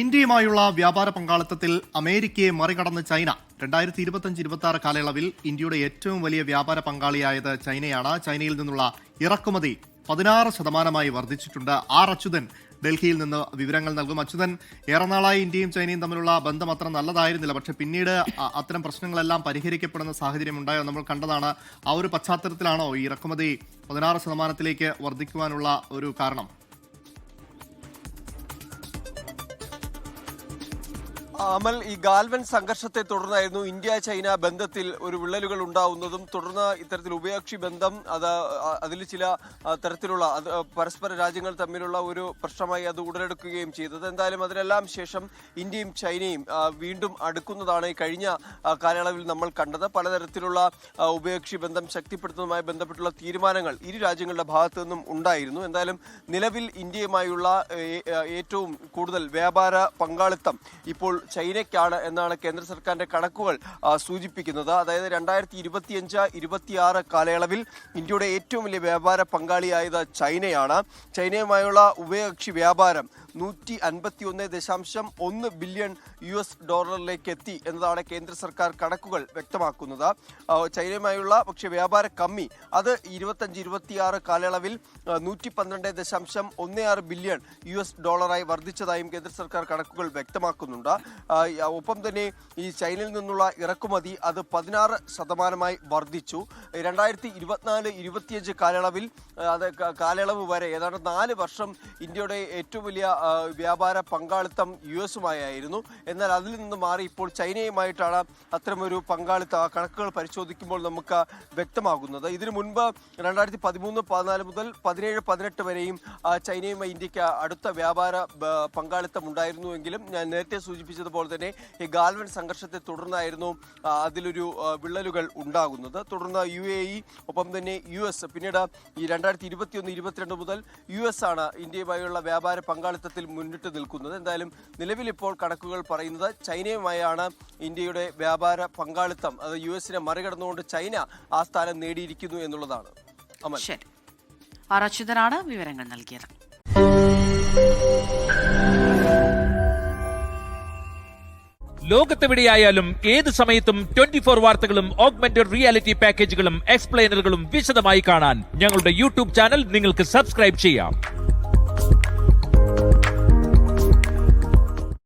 ഇന്ത്യയുമായുള്ള വ്യാപാര പങ്കാളിത്തത്തിൽ അമേരിക്കയെ മറികടന്ന് ചൈന 2025-26 കാലയളവിൽ ഇന്ത്യയുടെ ഏറ്റവും വലിയ വ്യാപാര പങ്കാളിയായത് ചൈനയാണ്. ചൈനയിൽ നിന്നുള്ള ഇറക്കുമതി 16% വർദ്ധിച്ചിട്ടുണ്ട്. ആർ അച്യുതൻ ഡൽഹിയിൽ നിന്ന് വിവരങ്ങൾ നൽകും. അച്യുതൻ, ഏറെ നാളായി ഇന്ത്യയും ചൈനയും തമ്മിലുള്ള ബന്ധം അത്ര നല്ലതായിരുന്നില്ല. പക്ഷെ പിന്നീട് അത്തരം പ്രശ്നങ്ങളെല്ലാം പരിഹരിക്കപ്പെടുന്ന സാഹചര്യം ഉണ്ടായോ നമ്മൾ കണ്ടതാണ്. ആ ഒരു പശ്ചാത്തലത്തിലാണോ ഈ ഇറക്കുമതി 16% വർദ്ധിക്കുവാനുള്ള ഒരു കാരണം? അമൽ, ഈ ഗാൽവൻ സംഘർഷത്തെ തുടർന്നായിരുന്നു ഇന്ത്യ ചൈന ബന്ധത്തിൽ ഒരു വിള്ളലുകൾ ഉണ്ടാവുന്നതും തുടർന്ന് ഇത്തരത്തിൽ ഉഭയകക്ഷി ബന്ധം അതിൽ ചില തരത്തിലുള്ള പരസ്പര രാജ്യങ്ങൾ തമ്മിലുള്ള ഒരു പ്രശ്നമായി അത് ഉടലെടുക്കുകയും ചെയ്തത്. എന്തായാലും അതിനെല്ലാം ശേഷം ഇന്ത്യയും ചൈനയും വീണ്ടും അടുക്കുന്നതാണ് ഈ കഴിഞ്ഞ കാലയളവിൽ നമ്മൾ കണ്ടത്. പലതരത്തിലുള്ള ഉഭയകക്ഷി ബന്ധം ശക്തിപ്പെടുത്തുന്നതുമായി ബന്ധപ്പെട്ടുള്ള തീരുമാനങ്ങൾ ഇരു രാജ്യങ്ങളുടെ ഭാഗത്തു നിന്നും ഉണ്ടായിരുന്നു. എന്തായാലും നിലവിൽ ഇന്ത്യയുമായുള്ള ഏറ്റവും കൂടുതൽ വ്യാപാര പങ്കാളിത്തം ഇപ്പോൾ ചൈനയ്ക്കാണ് എന്നാണ് കേന്ദ്ര സർക്കാരിന്റെ കണക്കുകൾ സൂചിപ്പിക്കുന്നത്. അതായത് 2025-26 കാലയളവിൽ ഇന്ത്യയുടെ ഏറ്റവും വലിയ വ്യാപാര പങ്കാളിയായത് ചൈനയാണ്. ചൈനയുമായുള്ള ഉഭയകക്ഷി വ്യാപാരം 151.1 ബില്യൺ US$ലേക്ക് എത്തി എന്നതാണ് കേന്ദ്ര സർക്കാർ കണക്കുകൾ വ്യക്തമാക്കുന്നത്. ചൈനയുമായുള്ള പക്ഷേ വ്യാപാര കമ്മി അത് 25-26 കാലയളവിൽ 112.16 ബില്യൺ US$ആയി വർദ്ധിച്ചതായും കേന്ദ്ര സർക്കാർ കണക്കുകൾ വ്യക്തമാക്കുന്നുണ്ട്. ഒപ്പം തന്നെ ഈ ചൈനയിൽ നിന്നുള്ള ഇറക്കുമതി അത് 16% വർദ്ധിച്ചു. 2024-25 കാലയളവ് വരെ ഏതാണ്ട് 4 വർഷം ഇന്ത്യയുടെ ഏറ്റവും വലിയ വ്യാപാര പങ്കാളിത്തം US-ഉമായിരുന്നു. എന്നാൽ അതിൽ നിന്ന് മാറി ഇപ്പോൾ ചൈനയുമായിട്ടാണ് അത്തരമൊരു പങ്കാളിത്ത കണക്കുകൾ പരിശോധിക്കുമ്പോൾ നമുക്ക് വ്യക്തമാകുന്നത്. ഇതിനു മുൻപ് 2013-14 മുതൽ 17-18 വരെയും ചൈനയുമായി ഇന്ത്യക്ക് അടുത്ത വ്യാപാര പങ്കാളിത്തം ഉണ്ടായിരുന്നുവെങ്കിലും ഞാൻ നേരത്തെ സൂചിപ്പിച്ചതുപോലെ തന്നെ ഈ ഗാൽവൻ സംഘർഷത്തെ തുടർന്നായിരുന്നു അതിലൊരു വിള്ളലുകൾ ഉണ്ടാകുന്നത്. തുടർന്ന് UAE ഒപ്പം തന്നെ US, പിന്നീട് ഈ 2021-22 മുതൽ US ആണ് ഇന്ത്യയുമായുള്ള വ്യാപാര പങ്കാളിത്തത്തിൽ മുന്നിട്ട് നിൽക്കുന്നത്. എന്തായാലും നിലവിൽ ഇപ്പോൾ കണക്കുകൾ പറയുന്നത് ചൈനയുമായാണ് ഇന്ത്യയുടെ വ്യാപാര പങ്കാളിത്തം, അത് US-നെ മറികടന്നുകൊണ്ട് ചൈന ആ സ്ഥാനം നേടിയിരിക്കുന്നു എന്നുള്ളതാണ്. അമൽ, ശരി, ആർ അച്യുതനാണ് വിവരങ്ങൾ നൽകിയത്. ലോകത്തെവിടെയായാലും ഏത് സമയത്തും 24 വാർത്തകളും ഓഗ്മെന്റഡ് റിയാലിറ്റി പാക്കേജുകളും എക്സ്പ്ലെയിനറുകളും വിശദമായി കാണാൻ ഞങ്ങളുടെ യൂട്യൂബ് ചാനൽ നിങ്ങൾക്ക് സബ്സ്ക്രൈബ് ചെയ്യാം.